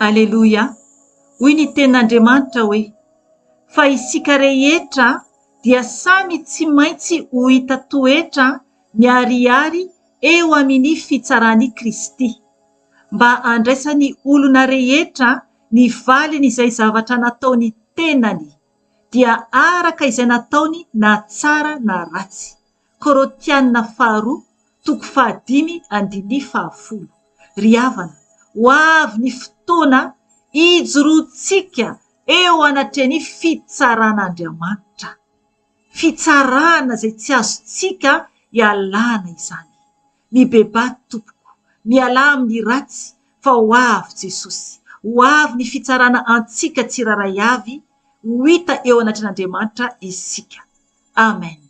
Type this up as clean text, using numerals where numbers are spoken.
Aleloia. Hoy ny tenin'Andriamanitra hoe fa isika rehetra dia samy tsy maintsy ho hita toetra miharihary eo amin'ny fitsarany Kristy, mba andraisany olona rehetra ny valiny izay zavatra nataony tenany, dia araka izay nataony na tsara na ratsy. Korôtianina 2:5-10. Ry havana, ho avy ny fotoana hijoroantsika eo anatreny fitsaran'Andriamanitra, fitsarana izay tsy azontsika hialana izany. Mibebaty tompoko, miala amin'ny ratsy, fa ho avy Jesosy, ho avy ny fitsarana antsika tsiraray avy, ho hita eo anatrin'Andriamanitra isika. Amen.